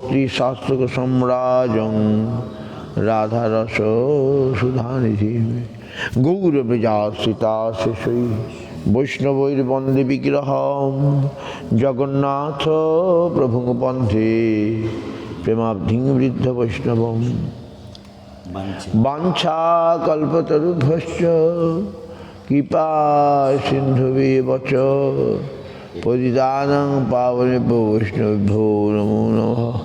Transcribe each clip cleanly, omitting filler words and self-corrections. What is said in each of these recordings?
ভক্তি শাস্ত্র সম্রাজং রাধারস সুধানিধি গৌরবেজাশ্রিতা শেষৈ বৈষ্ণবৈর বন্দে বিগ্রহম জগন্নাথ প্রভু বন্ধে প্রেমাব্ধিং বৃদ্ধ বৈষ্ণবম বাঞ্ছা কল্পতরুভ্যশ্চ কৃপা সিন্ধুভ্যেব চ পতিতানাং পাবনেভ্যো বৈষ্ণবেভ্যো নমো নমঃ।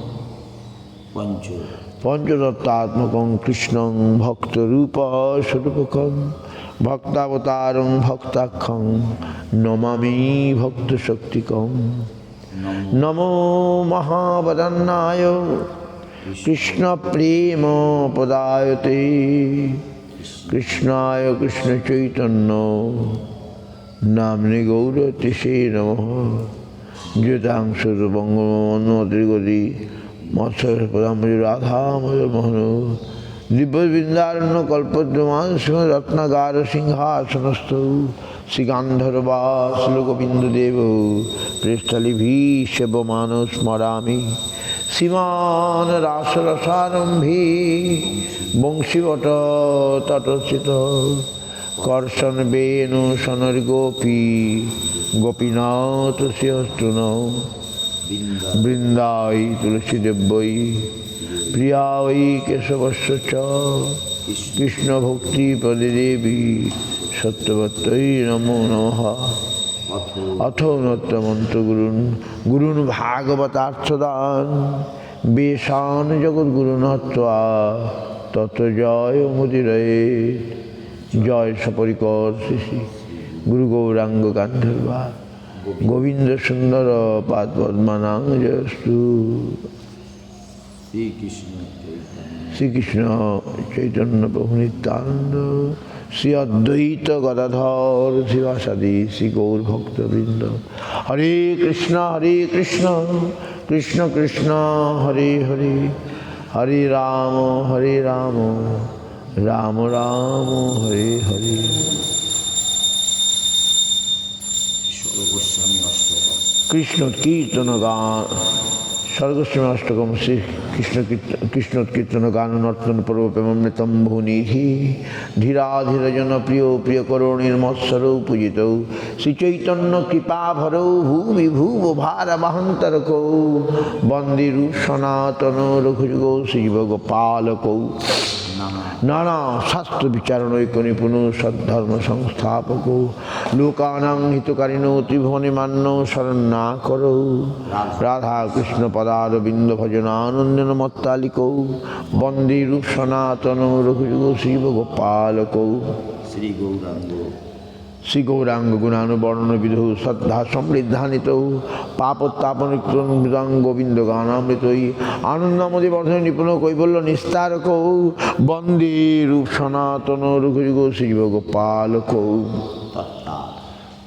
পঞ্চতত্ত্বাত্মকং কৃষ্ণং ভক্তরূপ স্বরূপকং ভক্তাবতারং ভক্তাখ্যং নমামি ভক্তশক্তিকং। নমো মহাবদন্নায় কৃষ্ণ প্রেম পদায়তে কৃষ্ণায় কৃষ্ণ চৈতন্য নাম্নে গৌরতিষে নমঃ। জ্যোতাংশুর বঙ্গমন্মতির্গতি মৎস্যপদাম্বুজ রাধাময় মোহন দিব্যবৃন্দারণ্য কল্পদ্রমান সিংহ রত্নাগার সিংহাসনস্থ শ্রীগান্ধর্বাস লোকবিন্দুদেব পৃষ্ঠলিভীষেবমান স্মরামি শ্রীমান রাসরসারম্ভী বংশীবট তটস্থিত কর্ষণ বেণু সনর গোপী গোপীনাথ শ্রীহস্তুন বৃন্দাই তুলসীদেব্যই প্রিয়াই কেশবস্য চ কৃষ্ণ ভক্তি পদে দেবী সত্যবত্যই নমো নমঃ। অথ নত্যমন্ত গুরুন ভাগবতার্থদান বেশান জগদ্গুরু নত্বা তত জয় মুদিরয়ে। জয় সপরিকর শ্রী শ্রী গুরু গৌরাঙ্গ গান্ধর্বা গোবিন্দ সুন্দর পাদ পদ্মানাং জয়স্তু। শ্রীকৃষ্ণ চৈতন্য প্রভু নিত্যানন্দ শ্রী অদ্বৈত গদাধর শিবাসাদি শ্রী গৌর ভক্তবৃন্দ। হরে কৃষ্ণ কৃষ্ণ কৃষ্ণ হরে হরে হরে রাম রাম রাম হরে হরে। কৃষ্ণ কীর্তন গান স্বর্গস্বামী অষ্টকম শ্রী কৃষ্ণ কীর্তন গান নর্তন পর্ব প্রেমৃতম ভুনিধি ধীরা ধীর জনপ্রিয় প্রিয় করণীর মৎসরৌ পূজিত শ্রীচৈতন্য কৃপাভরৌ ভূমি ভুব ভার বাহন্তরকৌ বন্দে রূপ সনাতন রঘুযুগৌ শ্রীজীব গোপালকৌ। নানা শাস্ত্র বিচারণৈক নিপুণ সদ্ধর্ম সংস্থাপক লোকানাং হিতকারিণো ত্রিভুবনে মান্য শরণ্যা করৌ রাধা কৃষ্ণ পদারবিন্দ ভজনানন্দন মত্তালিকৌ বন্দে রূপ সনাতন রঘুযুগ শিব গোপালকৌ। শ্রী গৌরাঙ্গ গুণানুবর্ণন বিধৌ শ্রদ্ধা সমৃদ্ধানিত পাপোত্তাপনিকৃতং গোবিন্দ গানামৃতৈ আনন্দমতি বর্ধন নিপুণ কৈবল্য নিস্তারকৌ বন্দে রূপ সনাতন রঘুযুগ শিব গোপালকৌ।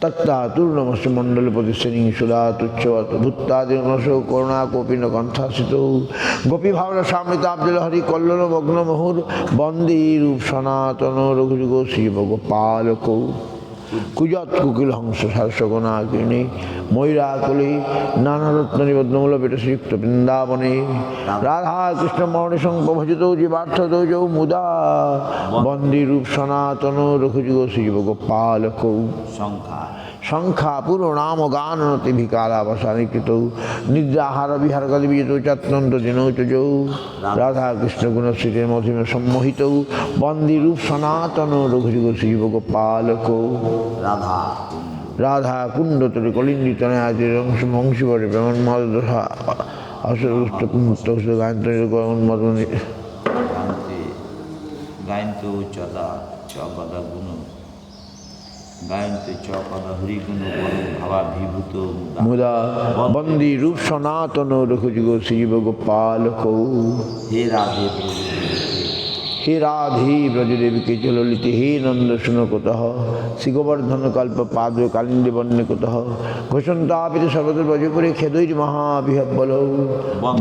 তত্তাতুর্ণমস্য মণ্ডলপতি শ্রেণী সুধা তুচ্ছ ভূত্তাদিনশ করুণা কপিন কণ্ঠাসিত গোপী ভাবনা সামৃতাব্দুল হরি কল্লোল মগ্ন মুহুর বন্দে রূপ সনাতন রঘুযুগ শিব গোপালকৌ। কুজত কুকিল হংস সারসগণাগ্নি ময়ূরাকুলে নানা রত্ন নিবদ্ধমূল বেট শ্রীযুক্ত বৃন্দাবনে রাধা কৃষ্ণ মরণে সংভজিত জীবার্থ দৌজৌ মুদা বন্দে রূপ সনাতন রঘুযুগ শ্রীজীব গোপালকৌ। সংখ্যা পুরো নাম গাননতি ভিকারাবসানিকৃত নিদ্রাহার বিহার গতি বিজিত চত্নন্ত দিনৌচৌ রাধা কৃষ্ণ গুণশ্রীতে মধিমে সম্মোহিত বন্দে রূপ সনাতন রঘুযুগ শ্রীজীব গোপালকৌ। রাধা কুণ্ডতরে কলিন্দিতনে আদি বংশীবরে প্রেমন মদা অসুষ্ট গায়ন্ত মদনী গায়ন্ত চদা চগদা গুণ গায়ন্তে চপদা হরিগুণ ভাবাভিভূত মুদা বন্দে রূপ সনাতন রঘুযুগ শ্রীজীব গোপালকৌ। হে রাধে ব্রজদেবীকে চ ললিতে হে নন্দ শুনকতঃ শ্রী গোবর্ধন কল্প পাদ কালিন্দে বন্যকতঃ ঘোষন্তাপিত সর্বতর ব্রজপুরে খেদৈর মহাবিহব্বলৌ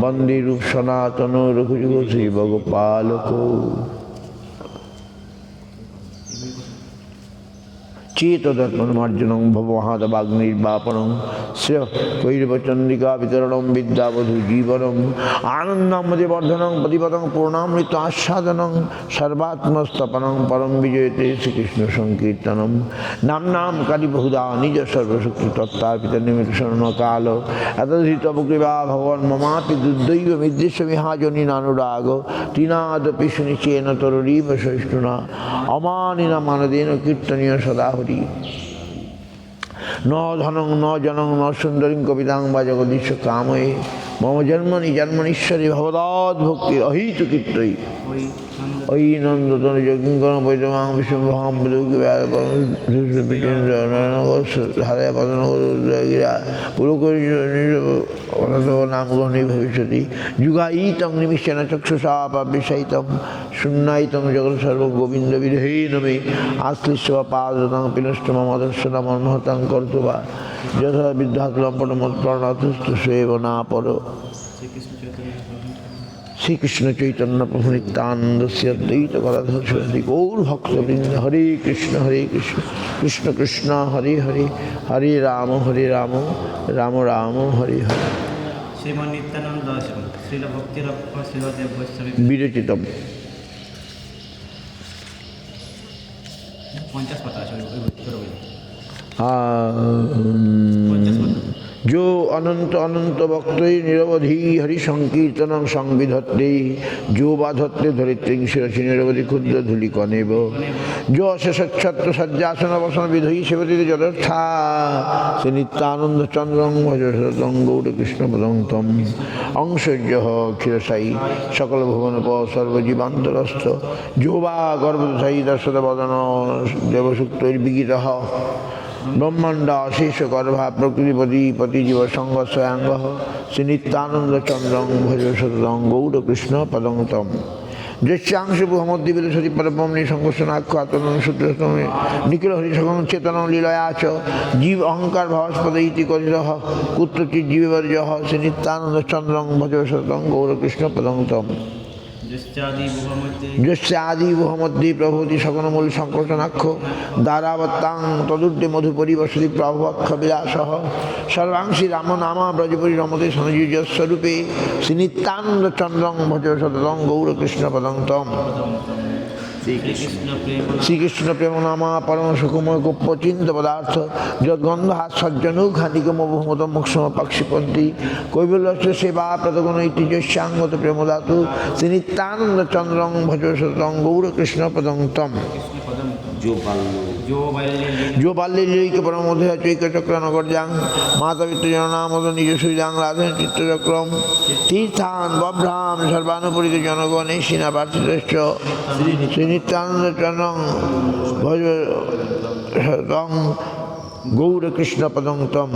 বন্দে রূপ সনাতন রঘুযুগ শ্রীজীব গোপালকৌ। চেতদর্পণমার্জনং ভবমহাদবাগ্নির্বাপনং শ্রেয় কৈরবচন্দ্রিকা বিতরণং বিদ্যাবধূ জীবনম আনন্দামতিবর্ধনং প্রতিপদং পূর্ণামৃত আস্বাদনং সর্বাত্মস্তপনং পরম বিজয়তে শ্রীকৃষ্ণ সংকীর্তনম নাম নাম কালী বহুধা নিজ সর্বশক্তি তত্ত্বার্পিত নিমিত শরণ কাল এতধৃত কৃপা ভগবান মমাপি দুর্দৈব মিদৃশ্য বিহাজনী নানুরাগ তৃণাদপি সুনিচেন তরুরীব সহিষ্ণুনা অমানিনা মানদেন কীর্তনীয় সদা হরি ন ধনং ন জনং ন সুন্দরীং কবিতাং বা জগদীশ কাময়ে মম জন্মনি জন্মনীশ্বরী ভবদাৎ ভক্তি অহিত কীর্তয়ী ওই নন্দতন যজ্ঞং বৈদ্যমাং বিষ্ণুভাম হারে পদনগরা নামগ্রহণে ভবিষ্যতি যুগায়িতং নিমিষেণ চক্ষুষা পাবিষায়িতং শূন্যায়িতং জগৎ সর্ব গোবিন্দ বিধে নমে আশ্লিষ্য পাদতং পিনষ্ট মম দর্শন মর্মহতাং কর্তবা যথা বিদ্যাতুলম পরমৎপ্রণাতুষ্ট সেব না পর শ্রীকৃষ্ণ চৈতন্য প্রভু নিত্যানন্দ শ্রী অদ্বৈত গদাধর শ্রী গৌর ভক্তবৃন্দ হরে কৃষ্ণ কৃষ্ণ কৃষ্ণ হরে হরে হরে রাম রাম রাম হরে হরে শ্রীমন নিত্যানন্দ শ্রীল ভক্তিরপ্প শ্রীদেব গোস্বামী বিরচিতম 50 পাতা আছে जो अनंत अनंत भक्तई निरवधि हरि संकीर्तन संविधत्ते जो बाधत्ते धरित्रीं शिरसि निरवधि क्षुद्र धूलिकणेव जो अशेषच्छत्र सज्जासन वसन विधि सेवति जदर्था श्री नित्यानंद चंद्रं भज सततं गौरकृष्णपदं तम् अंशज्यः क्षीरसायी सकल भुवनप सर्वजीवान्तरस्थ जो वा गर्भदशायी दर्शतवदन देवसूक्तैर्विगितः ब्रह्मांड अशेष गर्भा प्रकृतिपति पतिजीव संग स्वयांग श्री नित्यानंद चंद्रं भज सततं गौरकृष्ण पदं तम् जस्यांशुभमद्दिविलसति परब्रह्मणि संघर्षणाख्यातनं सूत्रस्तमे निखिल हरिसकं चेतनं लीलया च जीव अहंकार भावस्पद इति कथितः कुत्रचित् जीववर्जः श्री नित्यानंद चंद्रं भज सततं गौरकृष्ण पदं तम् यस्यादि वहमध्ये प्रभुति सकलमूल संकर्षणाक्ष दारावत्तां तदुर्धे मधुपरि वसति प्रभुवक्ष विलासः सर्वांशि राम नामा ब्रजपुरी रमते सनजुजस्वरूपे श्री नित्यानंद चंद्रं भज सततं गौरकृष्ण पदं तम् श्रीकृष्ण प्रेम नामा परम सुखमय गोप्यचिंत पदार्थ जद्गंधा सज्जनौघा निगम बहुमत मोक्षम पक्षिपंथी कैवल्य सेवा प्रदगुण जस्यांगत प्रेमदातु श्री नित्यानंद चंद्रं भज सततं गौरकृष्ण पदं तम् जो बाल्यैक परमोधय चैकचक्र नगरजां माता पितृजनामद निज सुजां राधन चित्तचक्रम तीर्थान बभ्राम सर्वानुपरित जनगणे सीनापार्थितश्च श्री नित्यानंद चंद्रं भज सततं गौरकृष्ण पदं तम्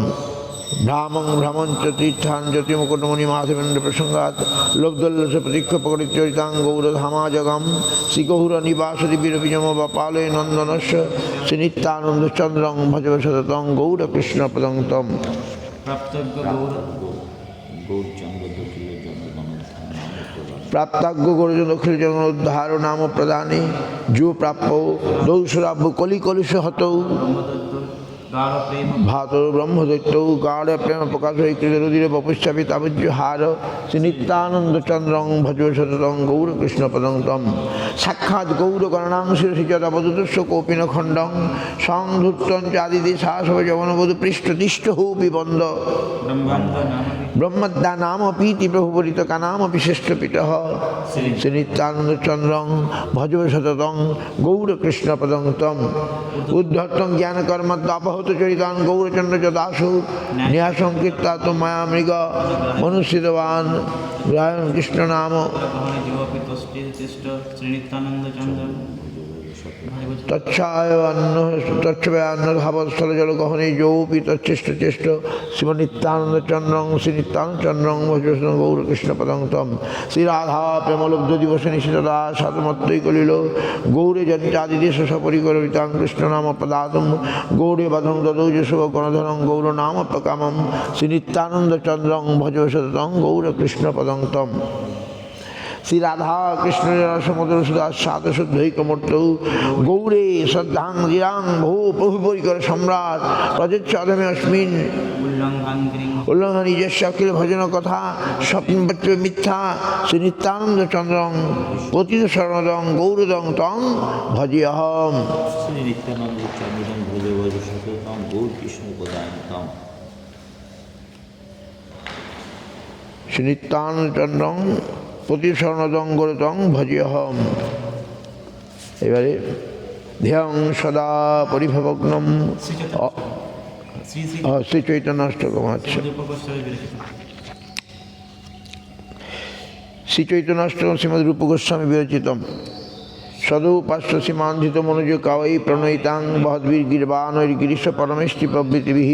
भ्रामं भ्रमंच तीर्थान ज्योतिमुकुटमुनि माधवेन्द्र प्रसंगात लोकदल्लस प्रतीक्षपकटिचरितां गौरधामाजगम श्रीगौर निवासति विरविजम बपाले नंदनस्य श्री नित्यानंद चंद्रं भज सततं गौरकृष्ण पदं तम् प्राप्ताग्य गौरजन अखिल जगन उद्धार नाम प्रदाने जो प्राप्त दौसुराभ्य कलि कलुष हतौ भातो ब्रह्मदैत्यौ गाढ़ प्रेम प्रकाश कृतरुधिर वपुष्यपि तावज्जुहार श्री नित्यानंद चंद्रं भज सततं गौरकृष्ण पदं तम् साक्षात् गौरगणां शिरसि जदवदुतस्य कोऽपि न खण्डं संधुत्तं चादिदेशासव जवनवधु पृष्ठतिष्ठोऽपि बन्द ब्रह्मद्दा नाम पीति प्रभुपरित का नाम विशिष्ट पितः श्री नित्यानंद चंद्रं भज सततं गौरकृष्ण पदं तम् उद्धतं ज्ञान कर्म अपहत चरितान गौरचंद्र जदासु न्यासंकीर्ता तो माया मृग मनुष्यवान कृष्ण नाम तच्छायान्नभावस्थल जल गहने जोपि तच्छिष्ट चेष्ट शिव नित्यानंद चंद्रं श्री नित्यानंद चंद्रं भज गौरकृष्ण पदं तम् श्री राधा प्रेमलब्ध दिवस निशितदा सातमत्तै कलिलो गौरे जनितादिदेश सपरिकरितां कृष्ण नाम पदातुं गौरे बधं ददौजसो गणधरं गौर नाम प्रकामं श्री नित्यानंद चंद्रं भज सततं गौरकृष्ण पदं तम् শ্রী রাধা কৃষ্ণ রসমদর সুদাস্বাদ শুদ্ধৈকমূর্ত গৌরে শ্রদ্ধাং জিরাং বহু প্রভু পরিকর সম্রাট প্রযোজ্য অধমে অস্মিন উল্লঙ্ঘন গৃহ উল্লঙ্ঘন নিজস্ব অখিল ভজন কথা স্বপ্নপত্র মিথ্যা শ্রী নিত্যানন্দ চন্দ্রং পতিত শরণদং গৌরদং তং ভজিয়হম। শ্রী নিত্যানন্দ চন্দ্রদং ভজ ভজ সততম গৌর কৃষ্ণ পদায়ন্তম। শ্রী নিত্যানন্দ চন্দ্রং পতিত শরণদং গৌরদং ভজিয়হম। এবারে ধিয়ং সদা পরিভবগ্নম শ্রী শ্রী শ্রী চৈতন্য অষ্টকম। আচ্ছা, রূপ গোস্বামী বিরচিত শ্রী চৈতন্য অষ্টকম শ্রীমদ রূপ গোস্বামী বিরচিতম। সদৌপাস্য সীমান্ধিত মনোজ কাবৈ প্রণয়িতাং বহদ্বীর গির্বাণৈর গিরিশ পরমেষ্টি প্রভৃতিভিঃ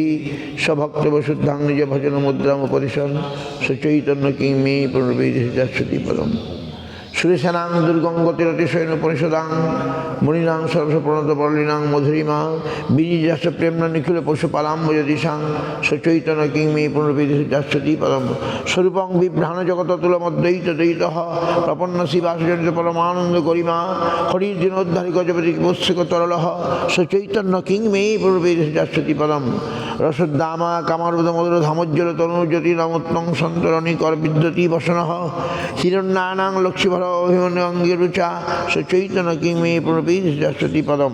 স্বভক্ত বসুদ্ধাং নিজ ভজন মুদ্রাম উপদিশন সচৈতন্য কিং মে পুনর্বৈদেশি পদম। সুরেশানাং দুর্গং গতিরতিশয়ন উপনিষদাং মুনিনাং সরস প্রণত বরলিনাং মধুরিমা বিজিজাস্য প্রেমনা নিখিল পশুপালাম্বযদিশাং সচৈতন্য কিং মে পুনর্বৈদেশি পদম। স্বরূপং বিভ্রাণ জগততুলমদ্বৈত দ্বৈতঃ প্রপন্ন শিবাসজনিত পরমানন্দ গরিমা হরির দিনোদ্ধারি গজপতি বৎসিক তরলঃ সচৈতন্য কিং মে পুনর্বৈদেশি পদম। রসোদ্দামা কামারুদ মধুর ধামোজ্জ্বল তনুজ্যোতি নমোত্তং সন্তরণী কর বিদ্যতি বসনঃ হিরণ্যানাং লক্ষ্মীভর অভিমন্যু অঙ্গিরুচা সচৈতন্য কিং মে পুনর্বৈদেশি পদম।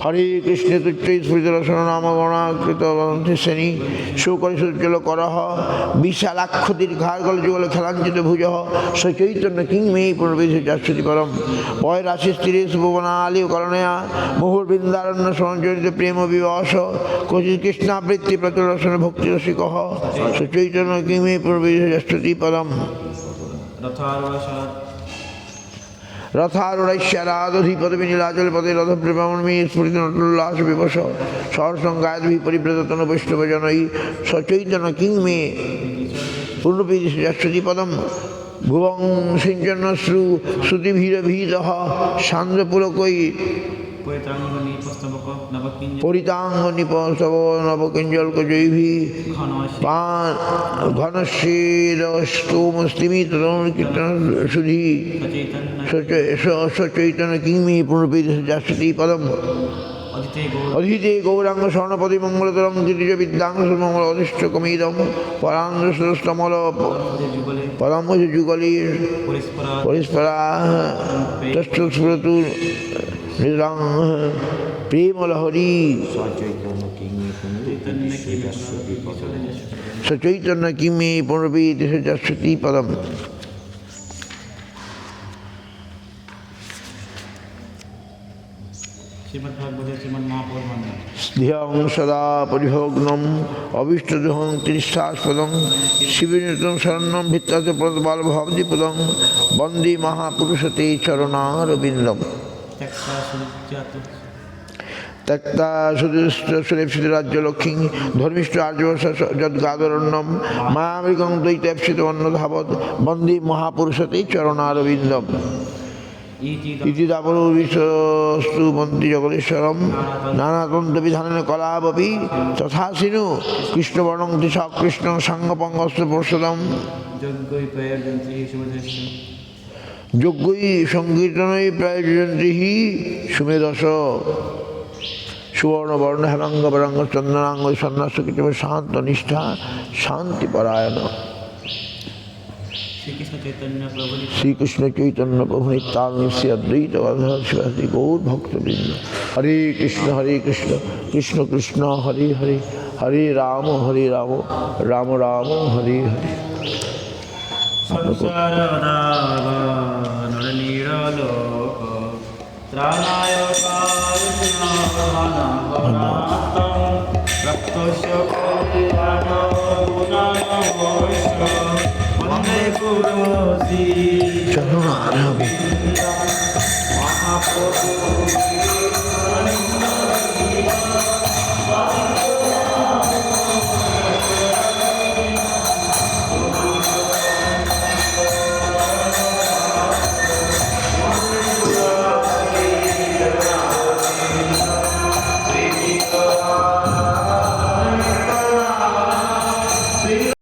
হরে কৃষ্ণ তুচ্ছৈ স্মৃতিরসন নাম গণাকৃত শ্রেণী সুকরিসুজ্জ্বল করহ বিশালাক্ষ দীর্ঘার্গল যুগল খেলাঞ্চিত ভুজ সচৈতন্য কিং মে পুনর্বৈদেশি পদম। পয় রাশি স্থিরে সুভবনালি করণয়া মুহুর্বৃন্দারণ্য সঞ্চরিত প্রেম বিবশ কচি কৃষ্ণাবৃত্তি প্রতুরসন ভক্তিরসিক সচৈতন্য কিং মে পুনর্বৈদেশি পদম। রথারুড়ৈশ্যারাদধিপদবি নীলাচল পদে রথপ্রেমী স্ফুরিত নটোল্লাস বিবশ সহসংগায়দ্ভি পরিব্রত তনু বৈষ্ণবজনৈ সচৈতন্য কিং মে পুনর্বৈদেশি পদম। ভুবং সিঞ্চন্ন শ্রু শ্রুতিভীরভীতঃ সান্দ্রপুলকৈ পরিত্রাঙ্গ নিপস্তবক নবকিঞ্জ পরিতাঙ্গ নিপস্তব নবকিঞ্জলকজৈভি পান ঘনশীরস্তোমস্তিমিত কীর্তন সুধি সচৈতন্য সচৈতন্য কিং মে পুনর্বৈদেশি পদম। অদিতে গৌর অধীতে গৌরাঙ্গ স্বর্ণপদি মঙ্গলতরং দ্বিতীয় বিদ্যাঙ্গ মঙ্গল অধিষ্ঠকমিদম পরাঙ্গস্তমল যুগলে পরমজ যুগলী পরিস্পরা পরিস্পরা তস্ফুরতু নিরাং প্রেমলহরী সচৈতন্য কিং মে পুনর্বৈদেশি পদম। সচৈতন্য কিং মে পুনর্বৈদেশি পদম। শ্রীমদ্ভাগবতে শ্রীমদ মহাপুরাণে ধিয়ং সদা পরিভগ্নম অভীষ্টদোহং তিষ্ঠাস্পদং শিবিনিতং শরণ্যং ভিত্তাচ প্রদবালভবদিপদং বন্দে মহাপুরুষতে চরণারবিন্দম। ত্যক্তা সুজাত ত্যক্তা সুরেপ্সিত রাজ্যলক্ষ্মী ধর্মিষ্ঠ আর্যবর্ষ যদ্গাদরণ্যম মায়ামৃগং দ্বৈতেপ্সিত অন্নধাবৎ বন্দে মহাপুরুষতে চরণারবিন্দম। ইতি দাপরবিশ্বস্তু মন্ত্রী জগদীশ্বরম নানাতন্ত বিধানেন কলাবপি তথাসিনু কৃষ্ণবর্ণং দিশা কৃষ্ণ সাঙ্গপঙ্গস্ত প্রসদম। যজ্ঞই প্রয়োজন্তি সুমদেশ যজ্ঞই সংকীর্তনই প্রয়োজন্তি সুমেধস। সুবর্ণবর্ণ হেমাঙ্গ বরাঙ্গ চন্দনাঙ্গ সন্ন্যাস কৃত শান্ত নিষ্ঠা শান্তিপরায়ণ। শ্রীকৃষ্ণ চৈতন্য প্রভু শ্রীকৃষ্ণ চৈতন্য প্রভু নিত্যানন্দ শ্রী অদ্বৈত গদাধর শিবাসাদি গৌর ভক্তবৃন্দ। হরে কৃষ্ণ কৃষ্ণ কৃষ্ণ হরে হরে হরে রাম রাম রাম হরে হরে। সংসারদাবানরনিরলোক ত্রাণায় কারুণ্যঘনঘনাত্মং রক্তস্য কল্যাণগুণানবৈশ্য বন্দে গুরু শ্রী চরণারবিন্দম। মহাপ্রভু